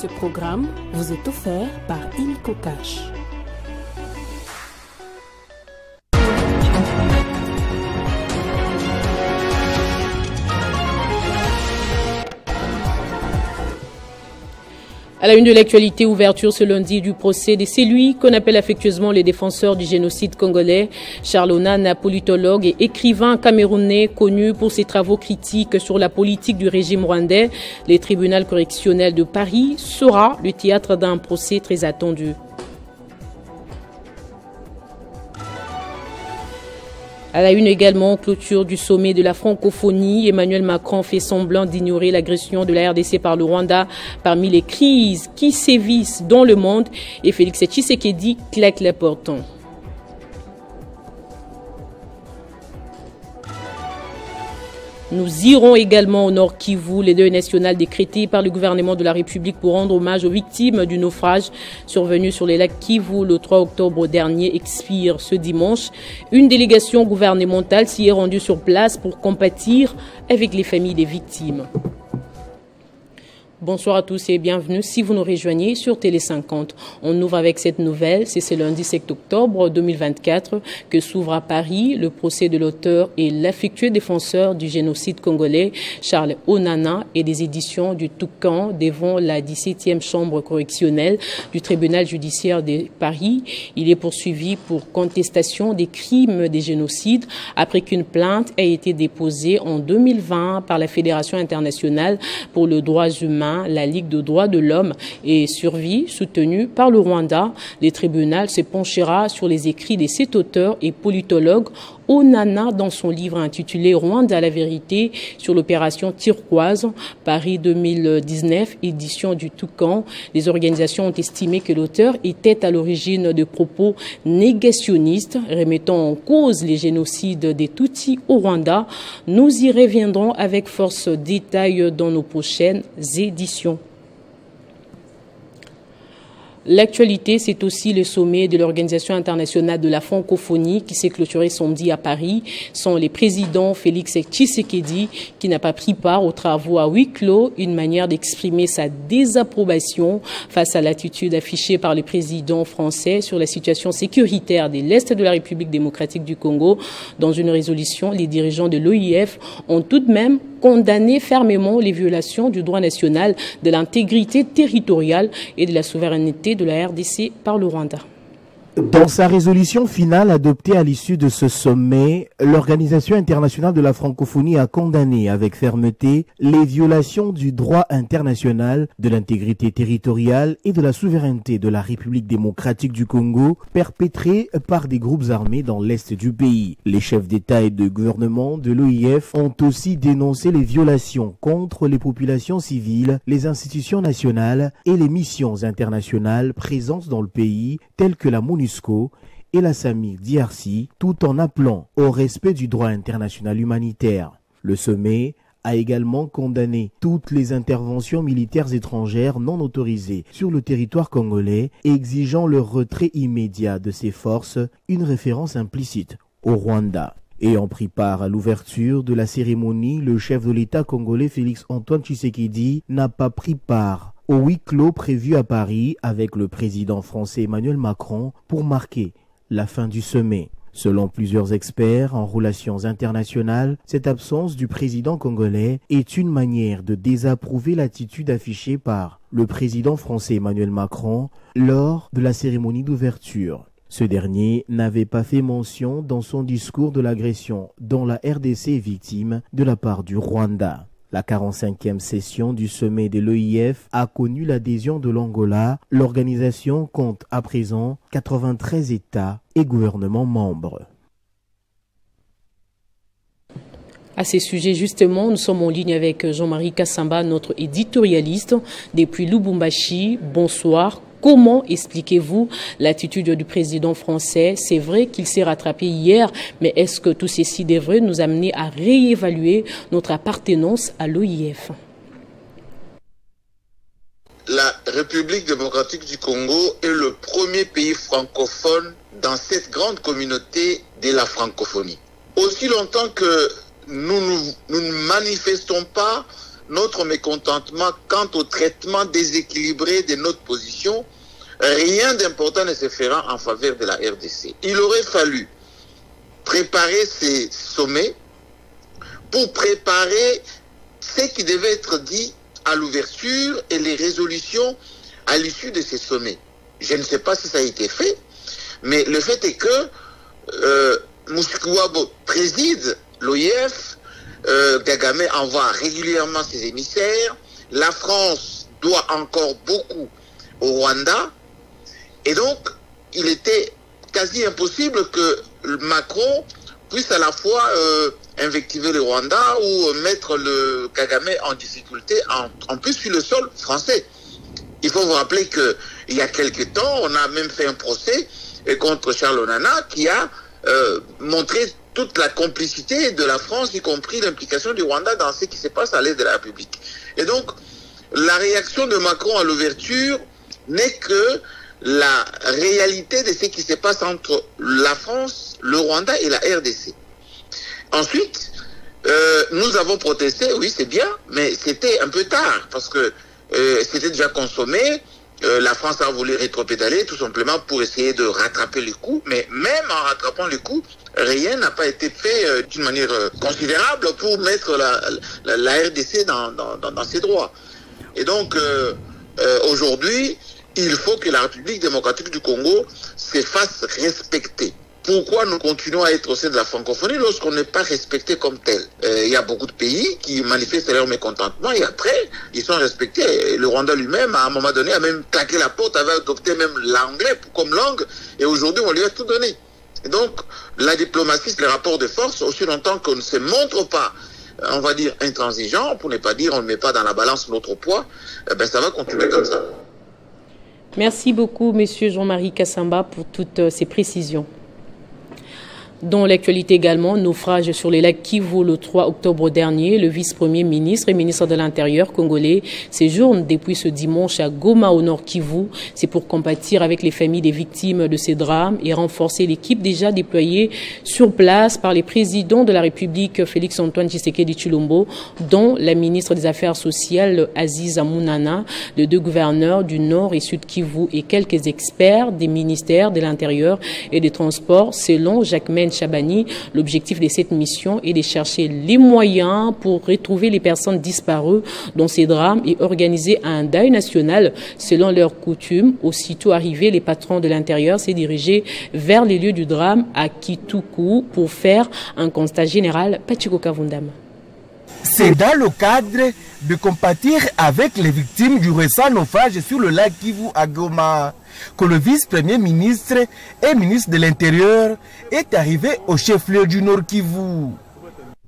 Ce programme vous est offert par Illico Cash. À la une de l'actualité, ouverture ce lundi du procès de celui qu'on appelle affectueusement les défenseurs du génocide congolais. Charles Onana, politologue et écrivain camerounais connu pour ses travaux critiques sur la politique du régime rwandais. Le tribunal correctionnel de Paris sera le théâtre d'un procès très attendu. À la une également, clôture du sommet de la francophonie. Emmanuel Macron fait semblant d'ignorer l'agression de la RDC par le Rwanda parmi les crises qui sévissent dans le monde. Et Félix Tshisekedi claque les portes. Nous irons également au Nord Kivu, les deuils nationaux décrétés par le gouvernement de la République pour rendre hommage aux victimes du naufrage survenu sur les lacs Kivu le 3 octobre dernier expire ce dimanche. Une délégation gouvernementale s'y est rendue sur place pour compatir avec les familles des victimes. Bonsoir à tous et bienvenue si vous nous rejoignez sur Télé 50. On ouvre avec cette nouvelle, c'est ce lundi 7 octobre 2024 que s'ouvre à Paris le procès de l'auteur et l'affectueux défenseur du génocide congolais, Charles Onana, et des éditions du Toucan devant la 17e chambre correctionnelle du tribunal judiciaire de Paris. Il est poursuivi pour contestation des crimes des génocides après qu'une plainte ait été déposée en 2020 par la Fédération internationale pour le droit humain, la Ligue de droits de l'homme et survie, soutenue par le Rwanda. Le tribunal se penchera sur les écrits de cet auteur et politologue Onana dans son livre intitulé Rwanda la vérité sur l'opération Turquoise, Paris 2019, édition du Toucan. Les organisations ont estimé que l'auteur était à l'origine de propos négationnistes remettant en cause les génocides des Tutsis au Rwanda. Nous y reviendrons avec force détails dans nos prochaines éditions. L'actualité, c'est aussi le sommet de l'Organisation internationale de la francophonie qui s'est clôturé samedi à Paris. Sont les présidents Félix Tshisekedi qui n'a pas pris part aux travaux à huis clos, une manière d'exprimer sa désapprobation face à l'attitude affichée par le président français sur la situation sécuritaire de l'Est de la République démocratique du Congo. Dans une résolution, les dirigeants de l'OIF ont tout de même condamné fermement les violations du droit national, de l'intégrité territoriale et de la souveraineté de la RDC par le Rwanda. Dans sa résolution finale adoptée à l'issue de ce sommet, l'Organisation internationale de la francophonie a condamné avec fermeté les violations du droit international, de l'intégrité territoriale et de la souveraineté de la République démocratique du Congo perpétrées par des groupes armés dans l'est du pays. Les chefs d'État et de gouvernement de l'OIF ont aussi dénoncé les violations contre les populations civiles, les institutions nationales et les missions internationales présentes dans le pays, telles que la MONUSCO et la SAMIC DRC, tout en appelant au respect du droit international humanitaire. Le sommet a également condamné toutes les interventions militaires étrangères non autorisées sur le territoire congolais, exigeant le retrait immédiat de ces forces, une référence implicite au Rwanda. Ayant pris part à l'ouverture de la cérémonie, le chef de l'État congolais Félix Antoine Tshisekedi n'a pas pris part au huis clos prévu à Paris avec le président français Emmanuel Macron pour marquer la fin du sommet. Selon plusieurs experts en relations internationales, cette absence du président congolais est une manière de désapprouver l'attitude affichée par le président français Emmanuel Macron lors de la cérémonie d'ouverture. Ce dernier n'avait pas fait mention dans son discours de l'agression dont la RDC est victime de la part du Rwanda. La 45e session du sommet de l'OIF a connu l'adhésion de l'Angola. L'organisation compte à présent 93 États et gouvernements membres. À ces sujets, justement, nous sommes en ligne avec Jean-Marie Kassamba, notre éditorialiste depuis Lubumbashi. Bonsoir. Comment expliquez-vous l'attitude du président français? C'est vrai qu'il s'est rattrapé hier, mais est-ce que tout ceci devrait nous amener à réévaluer notre appartenance à l'OIF? La République démocratique du Congo est le premier pays francophone dans cette grande communauté de la francophonie. Aussi longtemps que nous ne manifestons pas notre mécontentement quant au traitement déséquilibré de notre position, rien d'important ne se fera en faveur de la RDC. Il aurait fallu préparer ces sommets pour préparer ce qui devait être dit à l'ouverture et les résolutions à l'issue de ces sommets. Je ne sais pas si ça a été fait, mais le fait est que Moussoukiwabo préside l'OIF, Kagame envoie régulièrement ses émissaires, la France doit encore beaucoup au Rwanda, et donc il était quasi impossible que Macron puisse à la fois invectiver le Rwanda ou mettre le Kagame en difficulté, en plus sur le sol français. Il faut vous rappeler qu'il y a quelque temps, on a même fait un procès contre Charles Onana qui a montré toute la complicité de la France, y compris l'implication du Rwanda dans ce qui se passe à l'est de la République. Et donc, la réaction de Macron à l'ouverture n'est que la réalité de ce qui se passe entre la France, le Rwanda et la RDC. Ensuite, nous avons protesté, oui c'est bien, mais c'était un peu tard, parce que c'était déjà consommé. La France a voulu rétropédaler tout simplement pour essayer de rattraper les coups, mais même en rattrapant les coups, rien n'a pas été fait d'une manière considérable pour mettre la RDC dans ses droits. Et donc, aujourd'hui, il faut que la République démocratique du Congo se fasse respecter. Pourquoi nous continuons à être au sein de la francophonie lorsqu'on n'est pas respecté comme tel? Il y a beaucoup de pays qui manifestent leur mécontentement et après, ils sont respectés. Et le Rwanda lui-même, à un moment donné, a même claqué la porte, avait adopté même l'anglais comme langue et aujourd'hui, on lui a tout donné. Et donc, la diplomatie, c'est le rapport de force, aussi longtemps qu'on ne se montre pas, on va dire, intransigeant, pour ne pas dire on ne met pas dans la balance notre poids, ben ça va continuer comme ça. Merci beaucoup, Monsieur Jean-Marie Kassamba, pour toutes ces précisions. Dans l'actualité également, naufrage sur les lacs Kivu le 3 octobre dernier. Le vice-premier ministre et ministre de l'Intérieur congolais séjourne depuis ce dimanche à Goma au nord Kivu. C'est pour compatir avec les familles des victimes de ces drames et renforcer l'équipe déjà déployée sur place par les présidents de la République Félix-Antoine Tshisekedi Tshilombo, dont la ministre des Affaires sociales Aziza Mounana, les deux gouverneurs du nord et sud Kivu et quelques experts des ministères de l'Intérieur et des Transports, selon Jacquemaine Chabani. L'objectif de cette mission est de chercher les moyens pour retrouver les personnes disparues dans ces drames et organiser un deuil national selon leurs coutumes. Aussitôt arrivés, les patrons de l'Intérieur s'est dirigé vers les lieux du drame à Kituku pour faire un constat général. Pachiko Kavundam. C'est dans le cadre de compatir avec les victimes du récent naufrage sur le lac Kivu à Goma que le vice-premier ministre et ministre de l'Intérieur est arrivé au chef-lieu du Nord Kivu.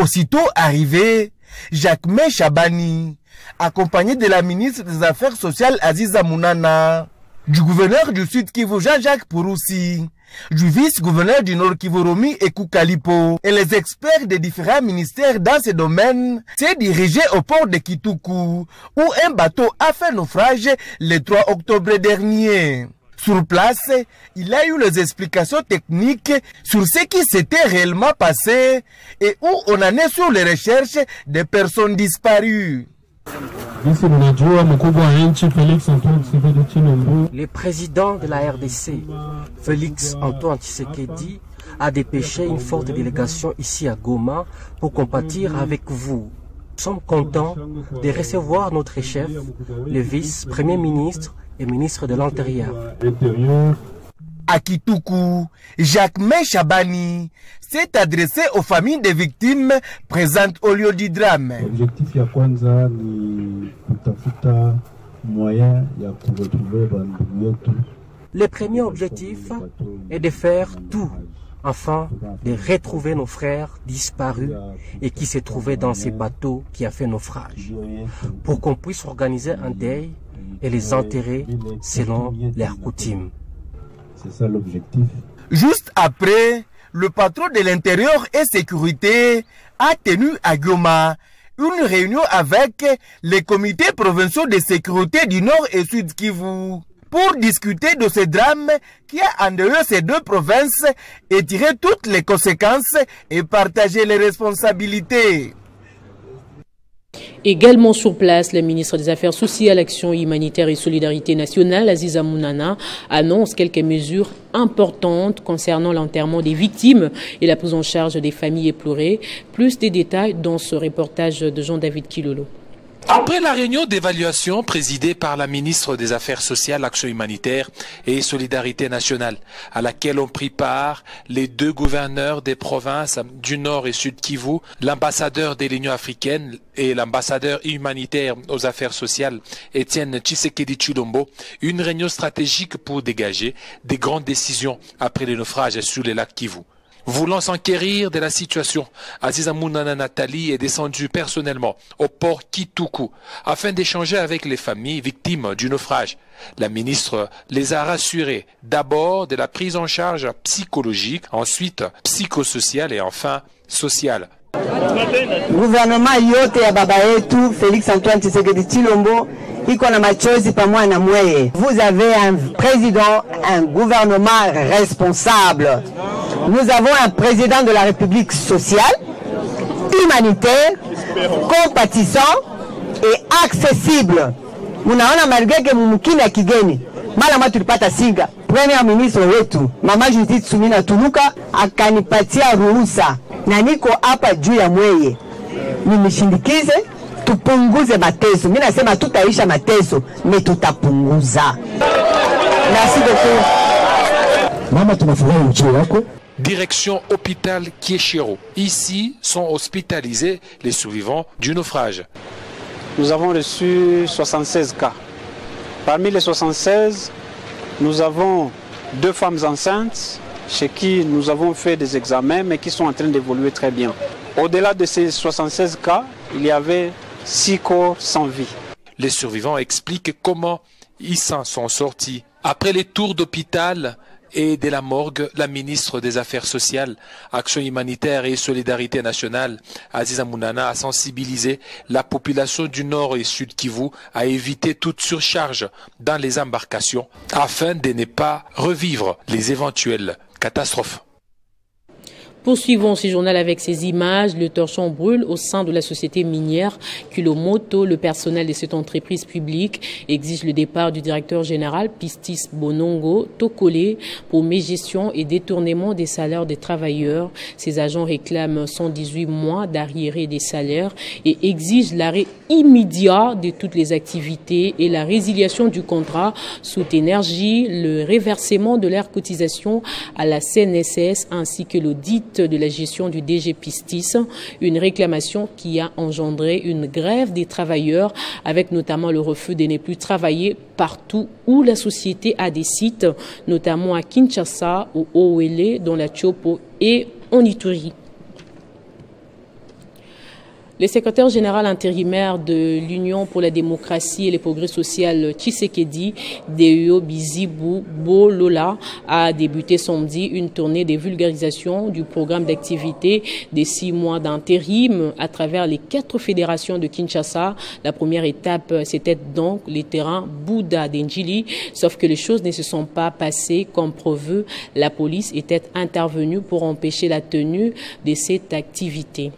Aussitôt arrivé, Jacquemain Chabani, accompagné de la ministre des Affaires sociales Aziza Mounana, du gouverneur du Sud Kivu Jean-Jacques Pouroussi, du vice-gouverneur du Nord Kivu Romi Ekukalipo et les experts des différents ministères dans ce domaine s'est dirigé au port de Kituku où un bateau a fait naufrage le 3 octobre dernier. Sur place, il a eu les explications techniques sur ce qui s'était réellement passé et où on en est sur les recherches des personnes disparues. Le président de la RDC, Félix-Antoine Tshisekedi, a dépêché une forte délégation ici à Goma pour compatir avec vous. Nous sommes contents de recevoir notre chef, le vice-premier ministre et ministre de l'Intérieur. À Kituku, Jacquemain Chabani s'est adressé aux familles des victimes présentes au lieu du drame. L'objectif ya kwanza ni kutafuta moyen ya kuretrouver bandugu yetu. Le premier objectif est de faire tout afin de retrouver nos frères disparus et qui se trouvaient dans ces bateaux qui a fait naufrage, pour qu'on puisse organiser un deuil et les enterrer selon leurs coutumes. C'est ça l'objectif. Juste après, le patron de l'Intérieur et Sécurité a tenu à Goma une réunion avec les comités provinciaux de sécurité du Nord et Sud Kivu pour discuter de ce drame qui a endeuillé ces deux provinces et tirer toutes les conséquences et partager les responsabilités. Également sur place, le ministre des Affaires sociales, Action humanitaire et solidarité nationale, Aziza Mounana, annonce quelques mesures importantes concernant l'enterrement des victimes et la prise en charge des familles éplorées. Plus de détails dans ce reportage de Jean-David Kilolo. Après la réunion d'évaluation présidée par la ministre des Affaires sociales, Action humanitaire et solidarité nationale, à laquelle ont pris part les deux gouverneurs des provinces du Nord et Sud Kivu, l'ambassadeur de l'Union africaine et l'ambassadeur humanitaire aux affaires sociales, Étienne Tshisekedi Tshilombo, une réunion stratégique pour dégager des grandes décisions après les naufrages sur les lacs Kivu. Voulant s'enquérir de la situation, Aziza Mounana Nathalie est descendue personnellement au port Kituku afin d'échanger avec les familles victimes du naufrage. La ministre les a rassurés d'abord de la prise en charge psychologique, ensuite psychosociale et enfin sociale. Gouvernement yote ya baba yetu Félix Antoine Tshisekedi Tshilombo iko na machozi pamoja na mweye. Vous avez un président, un gouvernement responsable. Nous avons un président de la République sociale, humanitaire, compatissant et accessible. Munaona malgré que mumukina kigeni. Mala mwa tulipata singa. Premier ministre wetu, Mama Judith Suminwa Tuluka akanipatia ruhusa. Na niko hapa juu ya mweye. Nimishindikize, tupunguze mateso. Mimi nasema tutaisha mateso, mais tutapunguza. Merci beaucoup. Mama tunafurahi ujio wako. Direction hôpital Kieshiro. Ici sont hospitalisés les survivants du naufrage. Nous avons reçu 76 cas. Parmi les 76, nous avons 2 femmes enceintes chez qui nous avons fait des examens mais qui sont en train d'évoluer très bien. Au-delà de ces 76 cas, il y avait 6 corps sans vie. Les survivants expliquent comment ils s'en sont sortis. Après les tours d'hôpital et de la morgue, la ministre des Affaires sociales, Action humanitaire et solidarité nationale, Aziza Mounana, a sensibilisé la population du Nord et Sud Kivu à éviter toute surcharge dans les embarcations afin de ne pas revivre les éventuelles catastrophes. Poursuivons ce journal avec ces images. Le torchon brûle au sein de la société minière Kulomoto. Le personnel de cette entreprise publique exige le départ du directeur général Pistis Bonongo Tokole pour mégestion et détournement des salaires des travailleurs. Ces agents réclament 118 mois d'arriérés des salaires et exigent l'arrêt immédiat de toutes les activités et la résiliation du contrat sous énergie, le réversement de leurs cotisations à la CNSS ainsi que l'audit de la gestion du DG Pistis, une réclamation qui a engendré une grève des travailleurs avec notamment le refus de ne plus travailler partout où la société a des sites, notamment à Kinshasa, au Owele, dans la Tchopo et en Ituri. Le secrétaire général intérimaire de l'Union pour la démocratie et le progrès social Tshisekedi Deyo Bizibu Bolola a débuté samedi une tournée de vulgarisation du programme d'activité des 6 mois d'intérim à travers les 4 fédérations de Kinshasa. La première étape, c'était donc les terrains Bouddha d'Enjili, sauf que les choses ne se sont pas passées comme prévu. La police était intervenue pour empêcher la tenue de cette activité.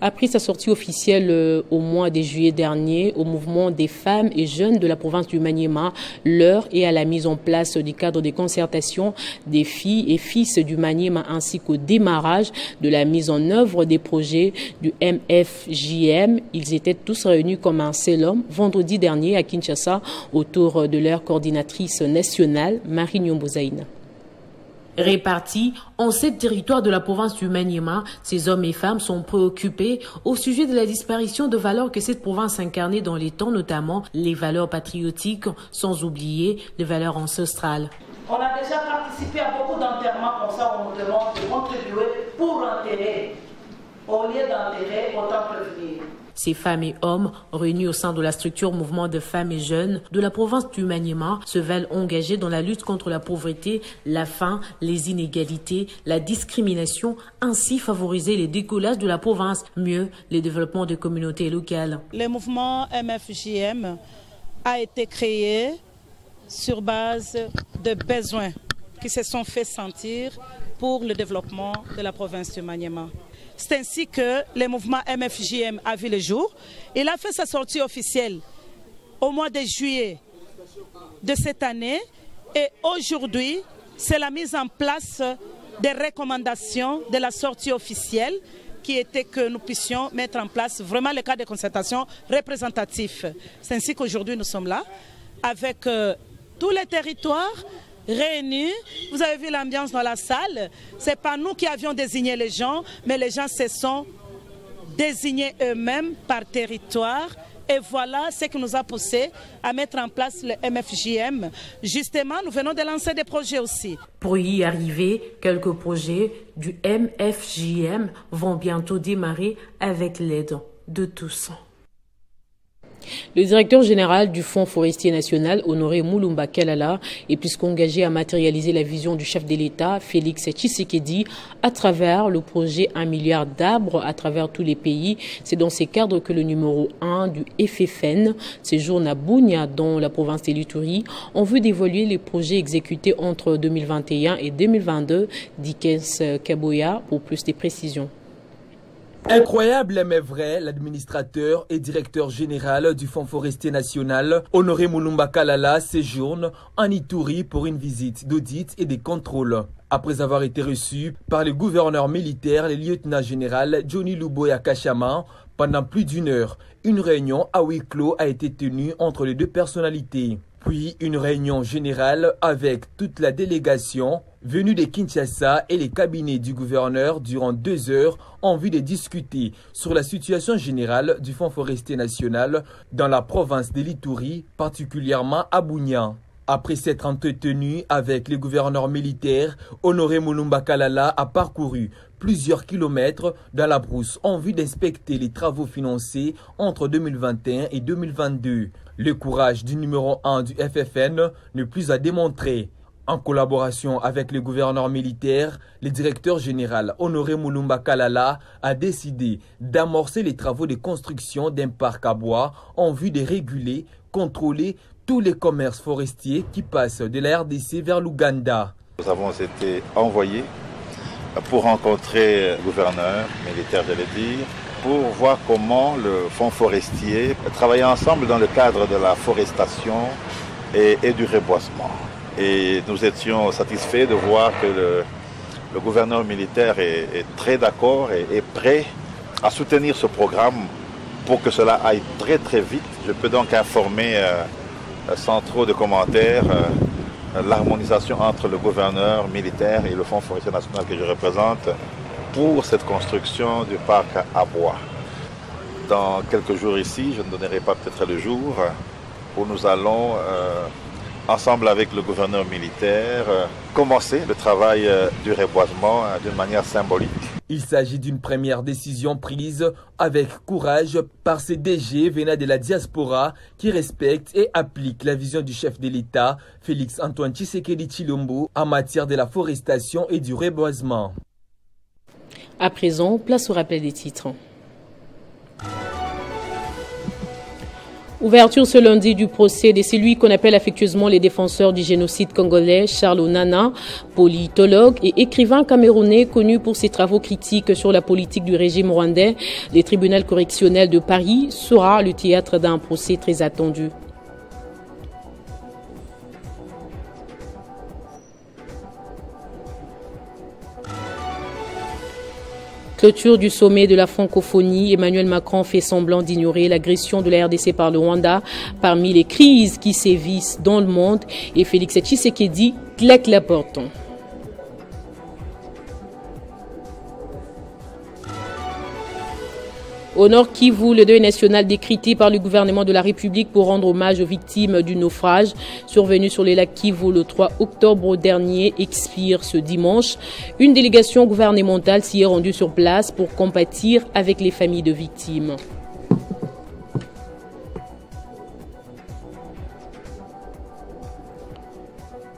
Après sa sortie officielle au mois de juillet dernier, au mouvement des femmes et jeunes de la province du Maniema, l'heure est à la mise en place du cadre de concertation des filles et fils du Maniema ainsi qu'au démarrage de la mise en œuvre des projets du MFJM. Ils étaient tous réunis comme un seul homme vendredi dernier à Kinshasa autour de leur coordinatrice nationale, Marie Nyombozaïna. Répartis en 7 territoires de la province du Maniema, ces hommes et femmes sont préoccupés au sujet de la disparition de valeurs que cette province incarnait dans les temps, notamment les valeurs patriotiques, sans oublier les valeurs ancestrales. On a déjà participé à beaucoup d'enterrements comme ça, on nous demande de contribuer pour enterrer. Au lieu d'enterrer, autant prévenir. Ces femmes et hommes, réunis au sein de la structure Mouvement de femmes et jeunes de la province du Maniema, se veulent engagés dans la lutte contre la pauvreté, la faim, les inégalités, la discrimination, ainsi favoriser les décollages de la province, mieux les développements de communautés locales. Le mouvement MFJM a été créé sur base de besoins qui se sont fait sentir pour le développement de la province du Maniema. C'est ainsi que le mouvement MFJM a vu le jour. Il a fait sa sortie officielle au mois de juillet de cette année. Et aujourd'hui, c'est la mise en place des recommandations de la sortie officielle qui était que nous puissions mettre en place vraiment le cadre de concertation représentatif. C'est ainsi qu'aujourd'hui nous sommes là avec tous les territoires réunis. Vous avez vu l'ambiance dans la salle. Ce n'est pas nous qui avions désigné les gens, mais les gens se sont désignés eux-mêmes par territoire. Et voilà ce qui nous a poussé à mettre en place le MFJM. Justement, nous venons de lancer des projets aussi. Pour y arriver, quelques projets du MFJM vont bientôt démarrer avec l'aide de tous. Le directeur général du Fonds forestier national, Honoré Mulumba Kalala, est plus qu'engagé à matérialiser la vision du chef de l'État, Félix Tshisekedi, à travers le projet 1 milliard d'arbres à travers tous les pays. C'est dans ces cadres que le numéro 1 du FFN séjourne à Bunia, dans la province de l'Ituri. On veut d'évaluer les projets exécutés entre 2021 et 2022, dit Kens Kaboya, pour plus de précisions. Incroyable mais vrai, l'administrateur et directeur général du Fonds forestier national, Honoré Mulumba Kalala, séjourne en Ituri pour une visite d'audit et de contrôle. Après avoir été reçu par le gouverneur militaire, le lieutenant général Johnny Luboya Kachama, pendant plus d'une heure, une réunion à huis clos a été tenue entre les deux personnalités. Puis une réunion générale avec toute la délégation venue de Kinshasa et les cabinets du gouverneur durant 2 heures en vue de discuter sur la situation générale du Fonds forestier national dans la province de l'Ituri, particulièrement à Bunia. Après s'être entretenu avec les gouverneurs militaires, Honoré Mulumba Kalala a parcouru plusieurs kilomètres dans la brousse en vue d'inspecter les travaux financés entre 2021 et 2022. Le courage du numéro 1 du FFN n'est plus à démontrer. En collaboration avec le gouverneur militaire, le directeur général Honoré Mulumba Kalala a décidé d'amorcer les travaux de construction d'un parc à bois en vue de réguler, contrôler tous les commerces forestiers qui passent de la RDC vers l'Ouganda. Nous avons été envoyés pour rencontrer le gouverneur militaire, je l'ai dit, pour voir comment le fonds forestier travaillait ensemble dans le cadre de la forestation et du reboisement. Et nous étions satisfaits de voir que le gouverneur militaire est très d'accord et est prêt à soutenir ce programme pour que cela aille très très vite. Je peux donc informer sans trop de commentaires l'harmonisation entre le gouverneur militaire et le Fonds forestier national que je représente pour cette construction du parc à bois. Dans quelques jours ici, je ne donnerai pas peut-être le jour, où nous allons, ensemble avec le gouverneur militaire, commencer le travail du reboisement d'une manière symbolique. Il s'agit d'une première décision prise avec courage par ces DG venant de la diaspora qui respectent et appliquent la vision du chef de l'État, Félix Antoine Tshisekedi Tshilombo, en matière de la forestation et du reboisement. À présent, place au rappel des titres. Ouverture ce lundi du procès de celui qu'on appelle affectueusement les défenseurs du génocide congolais, Charles Onana, politologue et écrivain camerounais connu pour ses travaux critiques sur la politique du régime rwandais. Le tribunal correctionnel de Paris sera le théâtre d'un procès très attendu. Clôture du sommet de la francophonie, Emmanuel Macron fait semblant d'ignorer l'agression de la RDC par le Rwanda parmi les crises qui sévissent dans le monde et Félix Tshisekedi claque la porte. Au Nord Kivu, le deuil national décrété par le gouvernement de la République pour rendre hommage aux victimes du naufrage survenu sur les lacs Kivu le 3 octobre dernier expire ce dimanche. Une délégation gouvernementale s'y est rendue sur place pour compatir avec les familles de victimes.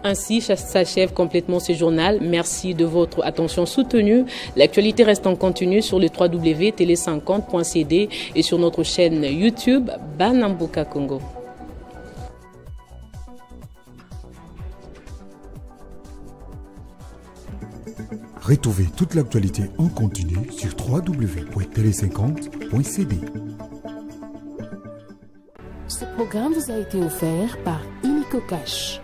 Ainsi s'achève complètement ce journal. Merci de votre attention soutenue. L'actualité reste en continu sur le www.tele50.cd et sur notre chaîne YouTube Banamboka Congo. Retrouvez toute l'actualité en continu sur www.tele50.cd. Ce programme vous a été offert par Illico Cash.